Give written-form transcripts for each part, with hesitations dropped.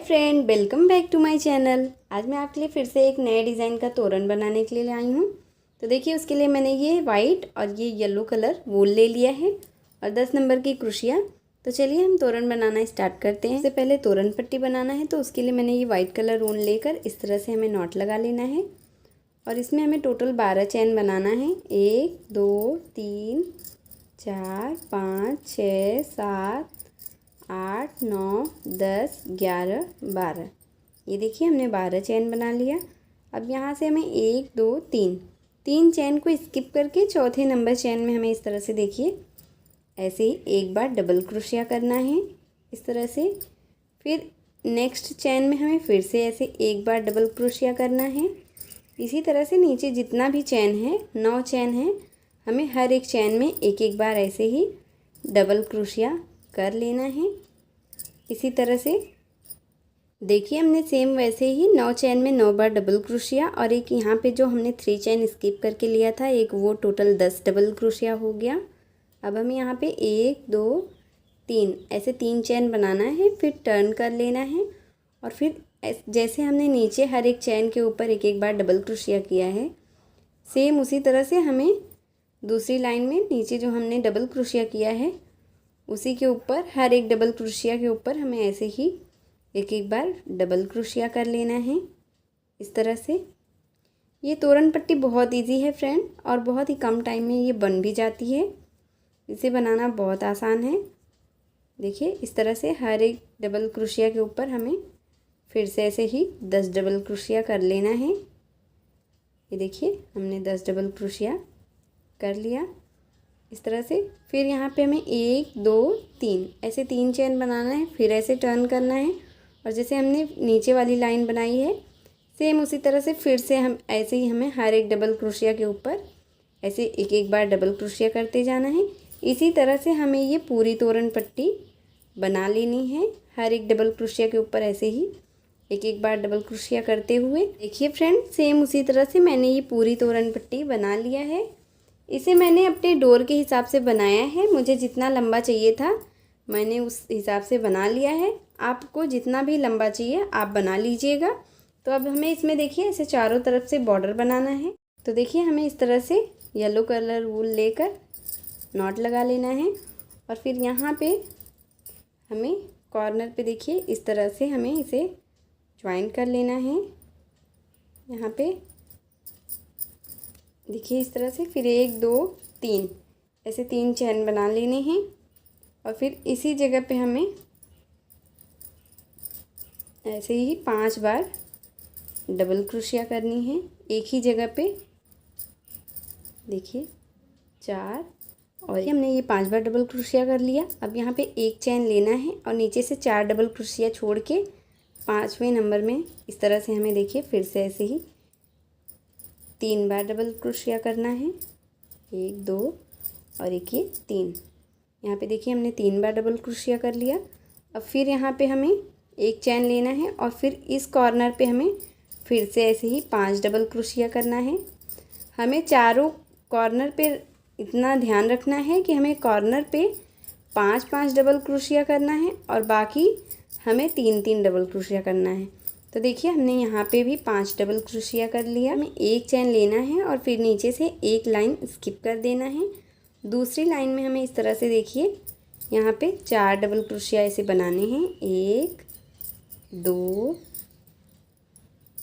Friend, welcome back to my channel. आज मैं आपके लिए फिर से एक नए डिज़ाइन का तोरण बनाने के लिए आई हूँ। तो देखिए, उसके लिए मैंने ये वाइट और ये येलो कलर वूल ले लिया है और 10 नंबर की क्रोशिया। तो चलिए हम तोरण बनाना स्टार्ट करते हैं। इससे पहले तोरण पट्टी बनाना है, तो उसके लिए मैंने ये वाइट कलर ऊन लेकर इस तरह से हमें नॉट लगा लेना है और इसमें हमें टोटल 12 चैन बनाना है। 1 2 3 4 5 6 7 8 9 10 11 12। ये देखिए, हमने 12 चैन बना लिया। अब यहाँ से हमें 1 2 3 चैन को स्किप करके चौथे नंबर चैन में हमें इस तरह से देखिए ऐसे ही एक बार डबल क्रोशिया करना है इस तरह से। फिर नेक्स्ट चैन में हमें फिर से ऐसे एक बार डबल क्रोशिया करना है। इसी तरह से नीचे जितना भी चैन है, 9 चैन है, हमें हर एक चैन में एक एक बार ऐसे ही डबल क्रोशिया कर लेना है। इसी तरह से देखिए, हमने सेम वैसे ही 9 चैन में 9 बार डबल क्रोशिया और एक यहाँ पे जो हमने 3 चैन स्किप करके लिया था, एक वो टोटल 10 डबल क्रोशिया हो गया। अब हमें यहाँ पे 1 2 3 ऐसे 3 चैन बनाना है, फिर टर्न कर लेना है और फिर जैसे हमने नीचे हर एक चैन के ऊपर एक एक बार डबल क्रोशिया किया है, सेम उसी तरह से हमें दूसरी लाइन में नीचे जो हमने डबल क्रोशिया किया है उसी के ऊपर हर एक डबल क्रोशिया के ऊपर हमें ऐसे ही एक एक बार डबल क्रोशिया कर लेना है इस तरह से। ये तोरण पट्टी बहुत इजी है फ्रेंड, और बहुत ही कम टाइम में ये बन भी जाती है। इसे बनाना बहुत आसान है। देखिए, इस तरह से हर एक डबल क्रोशिया के ऊपर हमें फिर से ऐसे ही 10 डबल क्रोशिया कर लेना है। ये देखिए, हमने 10 डबल क्रोशिया कर लिया इस तरह से। फिर यहाँ पे हमें 1 2 3 ऐसे 3 चैन बनाना है, फिर ऐसे टर्न करना है और जैसे हमने नीचे वाली लाइन बनाई है सेम उसी तरह से फिर से हम ऐसे ही हमें हर एक डबल क्रोशिया के ऊपर ऐसे एक एक बार डबल क्रोशिया करते जाना है। इसी तरह से हमें ये पूरी तोरण पट्टी बना लेनी है, हर एक डबल क्रोशिया के ऊपर ऐसे ही एक एक बार डबल क्रोशिया करते हुए। देखिए फ्रेंड, सेम उसी तरह से मैंने ये पूरी तोरण पट्टी बना लिया है। इसे मैंने अपने डोर के हिसाब से बनाया है। मुझे जितना लंबा चाहिए था मैंने उस हिसाब से बना लिया है। आपको जितना भी लंबा चाहिए आप बना लीजिएगा। तो अब हमें इसमें देखिए ऐसे चारों तरफ से बॉर्डर बनाना है। तो देखिए, हमें इस तरह से येलो कलर वूल लेकर नॉट लगा लेना है और फिर यहाँ पे हमें कॉर्नर पे देखिए इस तरह से हमें इसे ज्वाइन कर लेना है। यहाँ पे देखिए इस तरह से, फिर 1 2 3 ऐसे 3 चैन बना लेने हैं और फिर इसी जगह पे हमें ऐसे ही 5 बार डबल क्रोशिया करनी है एक ही जगह पे। देखिए 4 और हमने ये 5 बार डबल क्रोशिया कर लिया। अब यहाँ पे एक चैन लेना है और नीचे से 4 डबल क्रोशिया छोड़ के 5वें नंबर में इस तरह से हमें देखिए फिर से ऐसे ही 3 बार डबल क्रोशिया करना है। 1 2 और एक ये 3। यहाँ पे देखिए हमने 3 बार डबल क्रोशिया कर लिया। अब फिर यहाँ पे हमें एक चैन लेना है और फिर इस कॉर्नर पे हमें फिर से ऐसे ही 5 डबल क्रोशिया करना है। हमें चारों कॉर्नर पे इतना ध्यान रखना है कि हमें कॉर्नर पे 5 डबल क्रोशिया करना है और बाकी हमें 3 डबल क्रोशिया करना है। तो देखिए, हमने यहाँ पे भी 5 डबल क्रोशिया कर लिया। हमें एक चैन लेना है और फिर नीचे से एक लाइन स्किप कर देना है। दूसरी लाइन में हमें इस तरह से देखिए यहाँ पे 4 डबल क्रोशिया ऐसे बनाने हैं। 1 2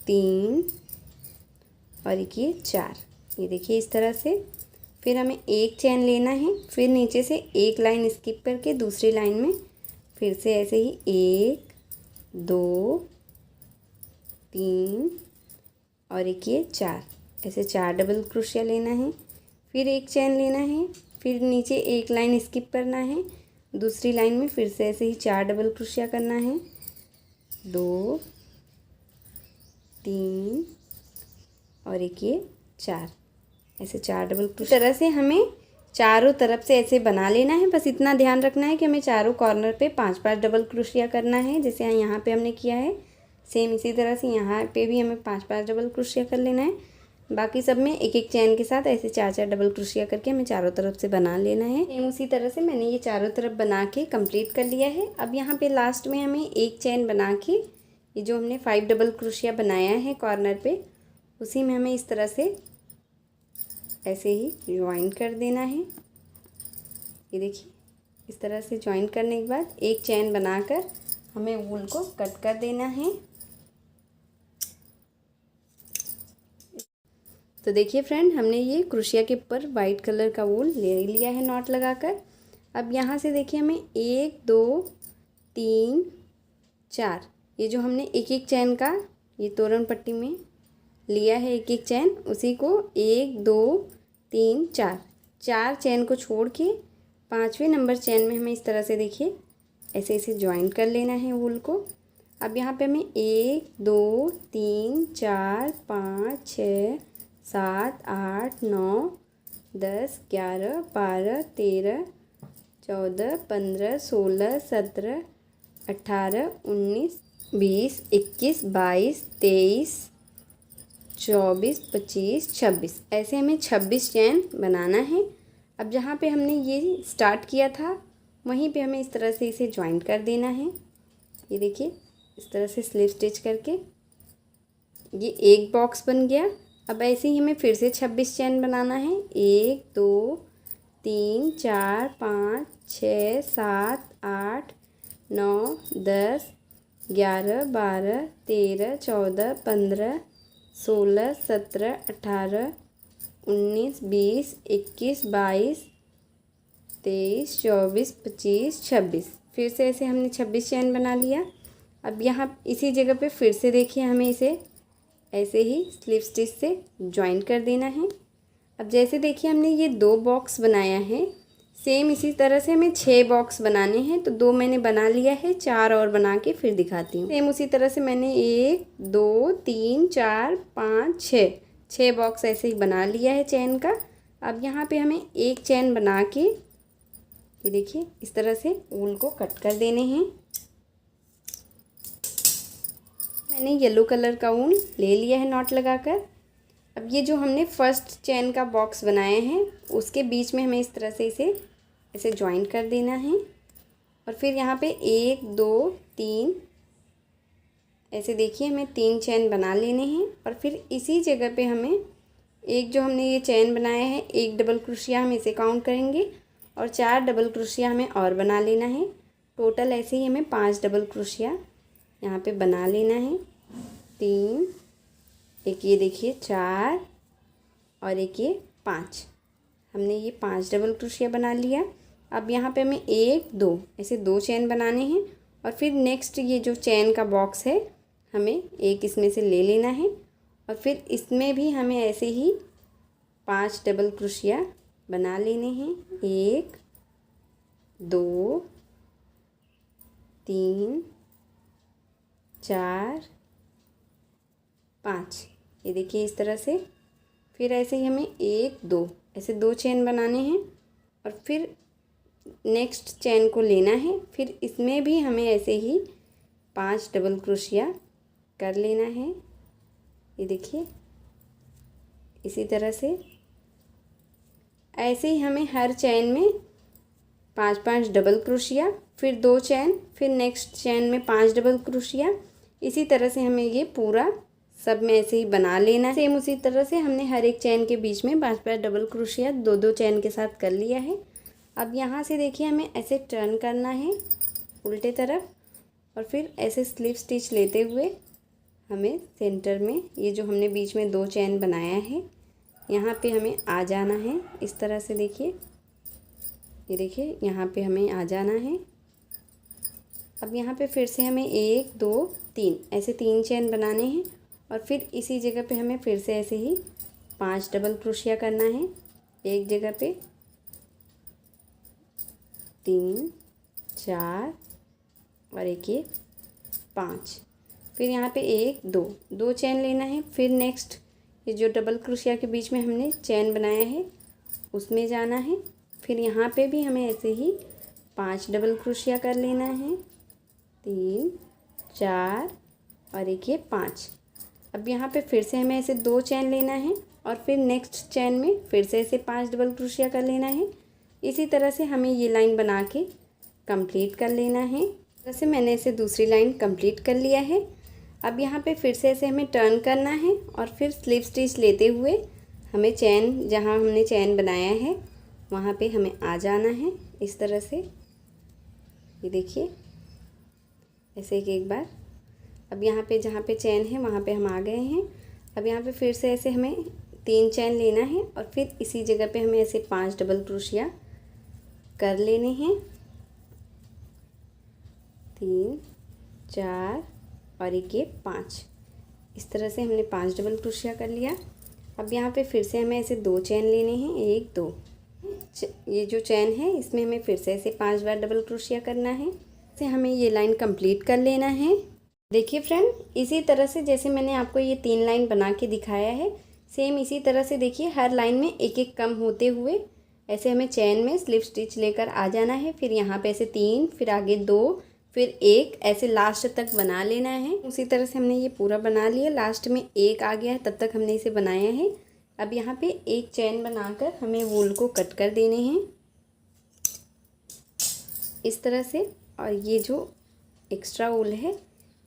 3 और एक ये 4। ये देखिए इस तरह से। फिर हमें एक चैन लेना है, फिर नीचे से एक लाइन स्किप करके दूसरी लाइन में फिर से ऐसे ही 1 2 3 और एक ये 4 ऐसे 4 डबल क्रोशिया लेना है। फिर एक चैन लेना है, फिर नीचे एक लाइन स्किप करना है, दूसरी लाइन में फिर से ऐसे ही 4 डबल क्रोशिया करना है। 2 3 और एक ये 4 ऐसे 4 डबल क्रोशिया। तरह से हमें चारों तरफ से ऐसे बना लेना है। बस इतना ध्यान रखना है कि हमें चारों कॉर्नर पे 5 डबल क्रोशिया करना है, जैसे यहाँ पे हमने किया है। सेम इसी तरह से यहाँ पे भी हमें 5 डबल क्रोशिया कर लेना है। बाकी सब में एक एक चैन के साथ ऐसे 4 डबल क्रोशिया करके हमें चारों तरफ से बना लेना है। सेम उसी तरह से मैंने ये चारों तरफ बना के कंप्लीट कर लिया है। अब यहाँ पे लास्ट में हमें एक चैन बना के ये जो हमने 5 डबल क्रोशिया बनाया है कॉर्नर पे, उसी में हमें इस तरह से ऐसे ही ज्वाइन कर देना है। ये देखिए, इस तरह से ज्वाइन करने के बाद एक चैन बनाकर हमें वूल को कट कर देना है। तो देखिए फ्रेंड, हमने ये क्रोशिया के ऊपर वाइट कलर का वूल ले लिया है नॉट लगाकर। अब यहाँ से देखिए हमें 1 2 3 4, ये जो हमने एक एक चैन का ये तोरण पट्टी में लिया है, एक एक चैन, उसी को 1 2 3 4 4 चैन को छोड़ के 5वें नंबर चैन में हमें इस तरह से देखिए ऐसे ऐसे ज्वाइन कर लेना है वूल को। अब यहाँ पे हमें 1 2 3 4 5 6 7 8 9 10 11 12 13 14 15 16 17 18 19 20 21 22 23 24 25 26, ऐसे हमें 26 चैन बनाना है। अब जहाँ पे हमने ये स्टार्ट किया था वहीं पे हमें इस तरह से इसे ज्वाइन कर देना है। ये देखिए, इस तरह से स्लिप स्टिच करके ये एक बॉक्स बन गया। अब ऐसे ही हमें फिर से 26 चैन बनाना है। 1 2 3 4 5 6 7 8 9 10 11 12 13 14 15 16 17 18 19 20 21 22 23 24 25 26, फिर से ऐसे हमने 26 चैन बना लिया। अब यहाँ इसी जगह पे फिर से देखिए हमें इसे ऐसे ही स्लिप स्टिच से ज्वाइन कर देना है। अब जैसे देखिए हमने ये 2 बॉक्स बनाया है, सेम इसी तरह से हमें 6 बॉक्स बनाने हैं। तो 2 मैंने बना लिया है, 4 और बना के फिर दिखाती हूँ। सेम उसी तरह से मैंने 1 2 3 4 5 6 बॉक्स ऐसे ही बना लिया है चैन का। अब यहाँ पे हमें एक चैन बना के ये देखिए इस तरह से वूल को कट कर देने हैं। मैंने येलो कलर का वूल ले लिया है नॉट लगाकर। अब ये जो हमने फर्स्ट चैन का बॉक्स बनाया है उसके बीच में हमें इस तरह से इसे ऐसे ज्वाइन कर देना है। और फिर यहाँ पे 1 2 3 ऐसे देखिए हमें 3 चैन बना लेने हैं। और फिर इसी जगह पे हमें एक जो हमने ये चैन बनाया है, एक डबल क्रोशिया हम इसे काउंट करेंगे और 4 डबल क्रोशिया हमें और बना लेना है। टोटल ऐसे ही हमें 5 डबल क्रोशिया यहाँ पे बना लेना है। 3, एक ये देखिए 4 और एक ये 5, हमने ये 5 डबल क्रोशिया बना लिया। अब यहाँ पे हमें 1 2 ऐसे 2 चैन बनाने हैं। और फिर नेक्स्ट ये जो चैन का बॉक्स है हमें एक इसमें से ले लेना है और फिर इसमें भी हमें ऐसे ही 5 डबल क्रोशिया बना लेने हैं। 1 2 3 4 5, ये देखिए इस तरह से। फिर ऐसे ही हमें 1 2 ऐसे 2 चैन बनाने हैं और फिर नेक्स्ट चैन को लेना है। फिर इसमें भी हमें ऐसे ही 5 डबल क्रोशिया कर लेना है। ये देखिए इसी तरह से ऐसे ही हमें हर चैन में 5 डबल क्रोशिया, फिर 2 चैन, फिर नेक्स्ट चैन में 5 डबल क्रोशिया, इसी तरह से हमें ये पूरा सब में ऐसे ही बना लेना है। सेम उसी तरह से हमने हर एक चैन के बीच में 5 डबल क्रोशिया 2 चैन के साथ कर लिया है। अब यहाँ से देखिए हमें ऐसे टर्न करना है उल्टे तरफ और फिर ऐसे स्लिप स्टिच लेते हुए हमें सेंटर में ये जो हमने बीच में 2 चैन बनाया है यहाँ पे हमें आ जाना है। इस तरह से देखिए, ये देखिए यहाँ पे हमें आ जाना है। अब यहाँ पे फिर से हमें 1 2 3 ऐसे 3 चैन बनाने हैं और फिर इसी जगह पे हमें फिर से ऐसे ही 5 डबल क्रोशिया करना है। एक जगह पे 3 4 और एक ये 5, फिर यहाँ पे 1 2 चैन लेना है। फिर नेक्स्ट ये जो डबल क्रोशिया के बीच में हमने चैन बनाया है उसमें जाना है। फिर यहाँ पे भी हमें ऐसे ही 5 डबल क्रोशिया कर लेना है। 3 4 और एक ये 5। अब यहाँ पे फिर से हमें ऐसे 2 चैन लेना है और फिर नेक्स्ट चैन में फिर से ऐसे 5 डबल क्रोशिया कर लेना है। इसी तरह से हमें ये लाइन बना के कंप्लीट कर लेना है। वैसे मैंने इसे दूसरी लाइन कंप्लीट कर लिया है। अब यहाँ पे फिर से ऐसे हमें टर्न करना है और फिर स्लिप स्टिच लेते हुए हमें चैन, जहाँ हमने चैन बनाया है वहाँ पे हमें आ जाना है इस तरह से। ये देखिए ऐसे एक बार। अब यहाँ पे जहाँ पे चैन है वहाँ पे हम आ गए हैं। अब यहाँ पे फिर से ऐसे हमें 3 चैन लेना है और फिर इसी जगह पे हमें ऐसे 5 डबल क्रोशिया कर लेने हैं। 3 4 और एक ये 5, इस तरह से हमने 5 डबल क्रोशिया कर लिया। अब यहाँ पे फिर से हमें ऐसे 2 चैन लेने हैं, 1 2। ये जो चैन है इसमें हमें फिर से ऐसे 5 बार डबल क्रोशिया करना है। से हमें ये लाइन कंप्लीट कर लेना है। देखिए फ्रेंड, इसी तरह से जैसे मैंने आपको ये 3 लाइन बना के दिखाया है, सेम इसी तरह से देखिए हर लाइन में एक एक कम होते हुए ऐसे हमें चैन में स्लिप स्टिच लेकर आ जाना है। फिर यहाँ पे ऐसे 3, फिर आगे 2, फिर 1, ऐसे लास्ट तक बना लेना है। उसी तरह से हमने ये पूरा बना लिया, लास्ट में 1 आ गया है, तब तक हमने इसे बनाया है। अब यहाँ पे एक चैन बनाकर हमें वूल को कट कर देने हैं इस तरह से। और ये जो एक्स्ट्रा वूल है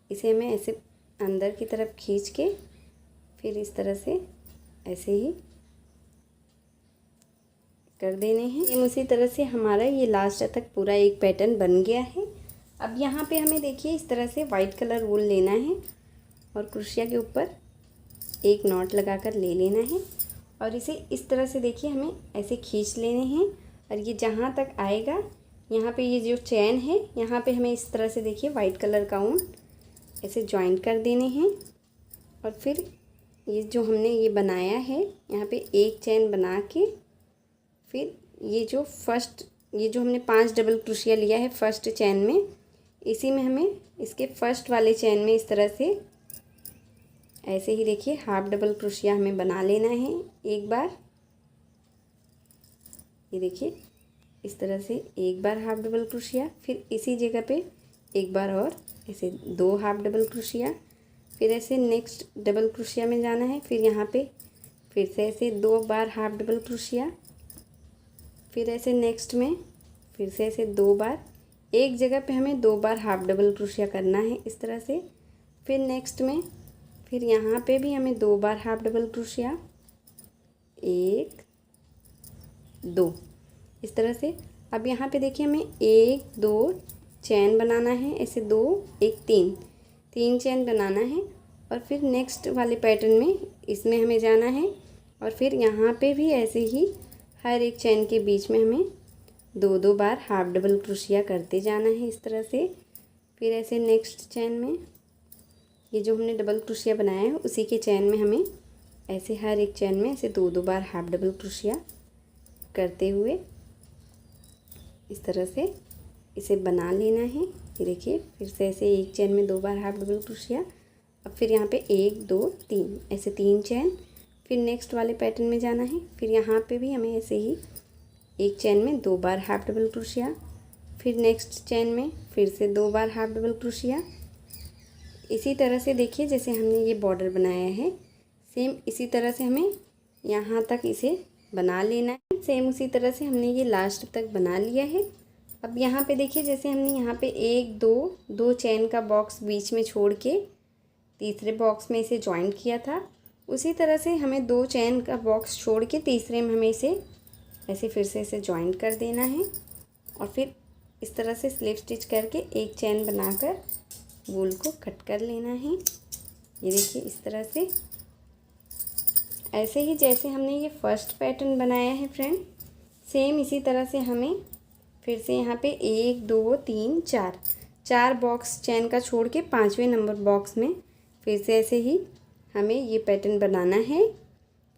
इसे हमें ऐसे अंदर की तरफ खींच के फिर इस तरह से ऐसे ही कर देने हैं। सेम उसी तरह से हमारा ये लास्ट तक पूरा एक पैटर्न बन गया है। अब यहाँ पे हमें देखिए इस तरह से वाइट कलर वूल लेना है और क्रोशिया के ऊपर एक नॉट लगाकर ले लेना है और इसे इस तरह से देखिए हमें ऐसे खींच लेने हैं। और ये जहाँ तक आएगा यहाँ पे ये जो चैन है यहाँ पे हमें इस तरह से देखिए वाइट कलर का ऊन ऐसे जॉइंट कर देने हैं। और फिर ये जो हमने ये बनाया है यहाँ पे एक चैन बना के फिर ये जो फर्स्ट, ये जो हमने 5 डबल क्रोशिया लिया है फर्स्ट चैन में, इसी में हमें इसके फर्स्ट वाले चैन में इस तरह से ऐसे ही देखिए हाफ डबल क्रोशिया हमें बना लेना है एक बार। ये देखिए इस तरह से एक बार हाफ डबल क्रोशिया, फिर इसी जगह पे एक बार और ऐसे 2 हाफ डबल क्रोशिया, फिर ऐसे नेक्स्ट डबल क्रोशिया में जाना है। फिर यहाँ पे फिर से ऐसे 2 बार हाफ डबल क्रोशिया, फिर ऐसे नेक्स्ट में फिर से ऐसे 2 बार, एक जगह पे हमें 2 बार हाफ डबल क्रोशिया करना है इस तरह से। फिर नेक्स्ट में फिर यहाँ पे भी हमें 2 बार हाफ डबल क्रोशिया, 1 2 इस तरह से। अब यहाँ पे देखिए हमें 1 2 चैन बनाना है, ऐसे 2 1 3 चैन बनाना है। और फिर नेक्स्ट वाले पैटर्न में इसमें हमें जाना है और फिर यहाँ पे भी ऐसे ही हर एक चैन के बीच में हमें 2 बार हाफ डबल क्रोशिया करते जाना है इस तरह से। फिर ऐसे नेक्स्ट चैन में ये जो हमने डबल क्रोशिया बनाया है उसी के चैन में हमें ऐसे हर एक चैन में ऐसे 2 बार हाफ डबल क्रोशिया करते हुए इस तरह से इसे बना लेना है। ये देखिए फिर से ऐसे एक चैन में 2 बार हाफ डबल क्रोशिया। अब फिर यहाँ पे 1 2 3 ऐसे 3 चैन, फिर नेक्स्ट वाले पैटर्न में जाना है। फिर यहाँ पे भी हमें ऐसे ही एक चैन में 2 बार हाफ डबल क्रोशिया, फिर नेक्स्ट चैन में फिर से 2 बार हाफ डबल क्रोशिया। इसी तरह से देखिए जैसे हमने ये बॉर्डर बनाया है सेम इसी तरह से हमें यहाँ तक इसे बना लेना है। सेम उसी तरह से हमने ये लास्ट तक बना लिया है। अब यहाँ पे देखिए जैसे हमने यहाँ पे 1 2 चैन का बॉक्स बीच में छोड़ के तीसरे बॉक्स में इसे जॉइंट किया था, उसी तरह से हमें 2 चैन का बॉक्स छोड़ के तीसरे में हमें इसे ऐसे फिर से इसे जॉइंट कर देना है और फिर इस तरह से स्लिप स्टिच करके एक चैन बनाकर वूल को कट कर लेना है। ये देखिए इस तरह से ऐसे ही जैसे हमने ये फर्स्ट पैटर्न बनाया है फ्रेंड, सेम इसी तरह से हमें फिर से यहाँ पे 1 2 3 4 बॉक्स चैन का छोड़ के 5वें नंबर बॉक्स में फिर से ऐसे ही हमें ये पैटर्न बनाना है।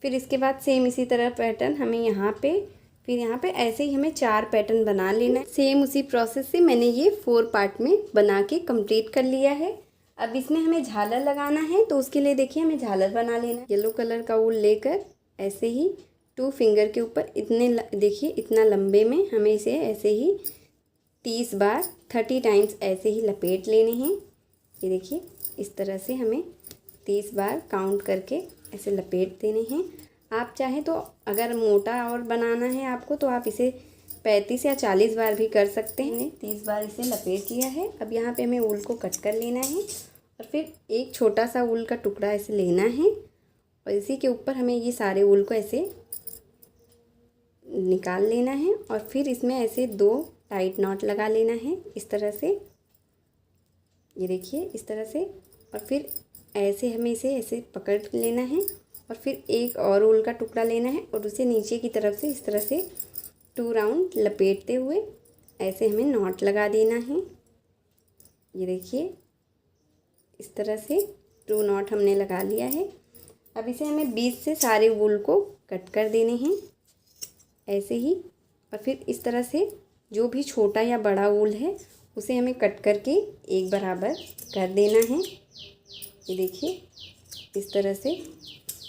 फिर इसके बाद सेम इसी तरह पैटर्न हमें यहाँ पे फिर यहाँ पे ऐसे ही हमें 4 पैटर्न बना लेना है। सेम उसी प्रोसेस से मैंने ये 4 पार्ट में बना के कंप्लीट कर लिया है। अब इसमें हमें झालर लगाना है तो उसके लिए देखिए हमें झालर बना लेना है। येलो कलर का वूल लेकर ऐसे ही 2 फिंगर के ऊपर इतने देखिए इतना लंबे में हमें इसे ऐसे ही 30 बार 30 टाइम्स ऐसे ही लपेट लेने हैं। ये देखिए इस तरह से हमें 30 बार काउंट करके ऐसे लपेट देने हैं। आप चाहें तो अगर मोटा और बनाना है आपको तो आप इसे 35 या 40 बार भी कर सकते हैं। 30 बार इसे लपेट लिया है। अब यहाँ पे हमें वूल को कट कर लेना है और फिर एक छोटा सा ऊल का टुकड़ा ऐसे लेना है और इसी के ऊपर हमें ये सारे ऊल को ऐसे निकाल लेना है और फिर इसमें ऐसे 2 टाइट नॉट लगा लेना है इस तरह से, ये देखिए इस तरह से। और फिर ऐसे हमें इसे ऐसे पकड़ लेना है और फिर एक और ऊल का टुकड़ा लेना है और उसे नीचे की तरफ से इस तरह से 2 राउंड लपेटते हुए ऐसे हमें नॉट लगा देना है। ये देखिए इस तरह से 2 नॉट हमने लगा लिया है। अब इसे हमें बीच से सारे वूल को कट कर देने हैं ऐसे ही। और फिर इस तरह से जो भी छोटा या बड़ा वूल है उसे हमें कट करके एक बराबर कर देना है। ये देखिए इस तरह से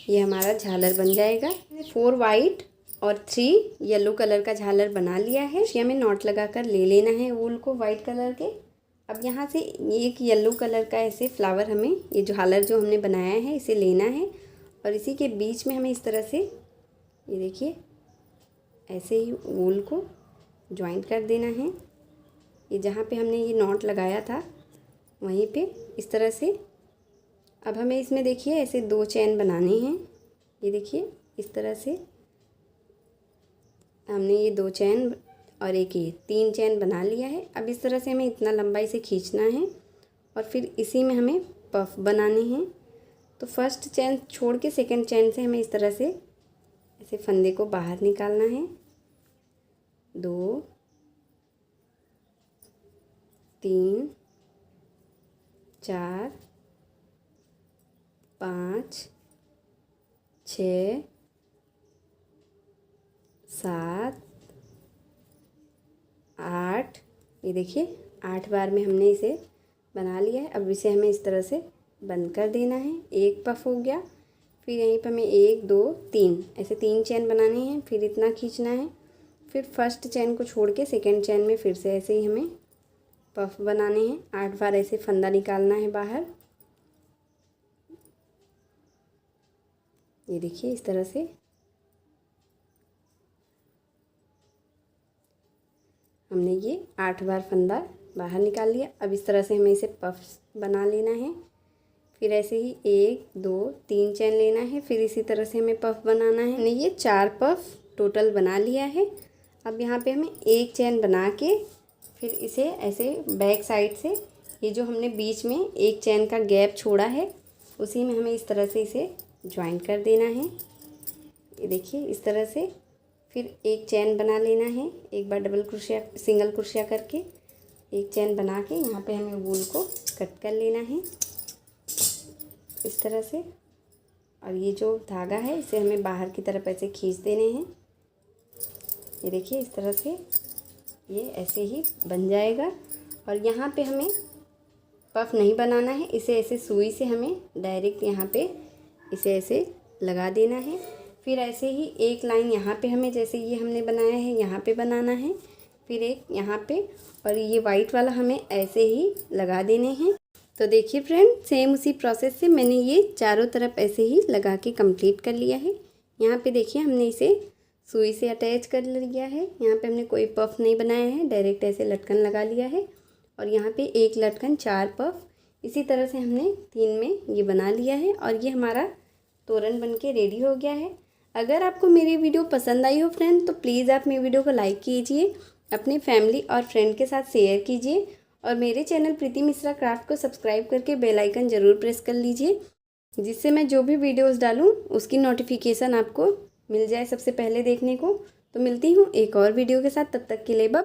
ये हमारा झालर बन जाएगा। 4 वाइट और 3 येलो कलर का झालर बना लिया है। ये हमें नॉट लगा कर ले लेना है वूल को वाइट कलर के। अब यहाँ से एक येलो कलर का ऐसे फ्लावर हमें ये झालर जो हमने बनाया है इसे लेना है और इसी के बीच में हमें इस तरह से ये देखिए ऐसे ही वूल को ज्वाइंट कर देना है। ये जहाँ पे हमने ये नॉट लगाया था वहीं पे इस तरह से। अब हमें इसमें देखिए ऐसे 2 चैन बनाने हैं। ये देखिए इस तरह से हमने ये 2 चैन और एक ये 3 चैन बना लिया है। अब इस तरह से हमें इतना लंबाई से खींचना है और फिर इसी में हमें पफ बनाने हैं। तो फर्स्ट चैन छोड़ के सेकंड चैन से हमें इस तरह से ऐसे फंदे को बाहर निकालना है। 2 3 4 5 6 7 8, ये देखिए 8 बार में हमने इसे बना लिया है। अब इसे हमें इस तरह से बंद कर देना है। एक पफ हो गया, फिर यहीं पर हमें 1 2 3 ऐसे 3 चैन बनाने हैं, फिर इतना खींचना है। फिर फर्स्ट चैन को छोड़ के सेकेंड चैन में फिर से ऐसे ही हमें पफ बनाने हैं। 8 बार ऐसे फंदा निकालना है बाहर। ये देखिए इस तरह से हमने ये 8 बार फंदा बाहर निकाल लिया। अब इस तरह से हमें इसे पफ बना लेना है। फिर ऐसे ही 1 2 3 चैन लेना है, फिर इसी तरह से हमें पफ बनाना है। हमने ये 4 पफ टोटल बना लिया है। अब यहाँ पे हमें एक चैन बना के फिर इसे ऐसे बैक साइड से ये जो हमने बीच में एक चैन का गैप छोड़ा है उसी में हमें इस तरह से इसे ज्वाइन कर देना है। ये देखिए इस तरह से। फिर एक चैन बना लेना है, एक बार डबल क्रोशिया सिंगल क्रोशिया करके एक चैन बना के यहाँ पे हमें वूल को कट कर लेना है इस तरह से। और ये जो धागा है इसे हमें बाहर की तरफ ऐसे खींच देने हैं। ये देखिए इस तरह से ये ऐसे ही बन जाएगा। और यहाँ पे हमें पफ नहीं बनाना है, इसे ऐसे सुई से हमें डायरेक्ट यहाँ पे इसे ऐसे लगा देना है। फिर ऐसे ही एक लाइन यहाँ पे हमें जैसे ये हमने बनाया है यहाँ पे बनाना है, फिर एक यहाँ पे, और ये वाइट वाला हमें ऐसे ही लगा देने हैं। तो देखिए फ्रेंड, सेम उसी प्रोसेस से मैंने ये चारों तरफ ऐसे ही लगा के कंप्लीट कर लिया है। यहाँ पे देखिए हमने इसे सुई से अटैच कर लिया है। यहाँ पे हमने कोई पफ नहीं बनाया है, डायरेक्ट ऐसे लटकन लगा लिया है। और यहाँ पे एक लटकन 4 पफ, इसी तरह से हमने 3 में ये बना लिया है। और ये हमारा तोरण बनके रेडी हो गया है। अगर आपको मेरी वीडियो पसंद आई हो फ्रेंड, तो प्लीज़ आप मेरी वीडियो को लाइक कीजिए, अपने फैमिली और फ्रेंड के साथ शेयर कीजिए, और मेरे चैनल प्रीति मिश्रा क्राफ्ट को सब्सक्राइब करके बेल आइकन ज़रूर प्रेस कर लीजिए, जिससे मैं जो भी वीडियोस डालूँ उसकी नोटिफिकेशन आपको मिल जाए सबसे पहले देखने को। तो मिलती हूँ एक और वीडियो के साथ, तब तक के लिए बाय।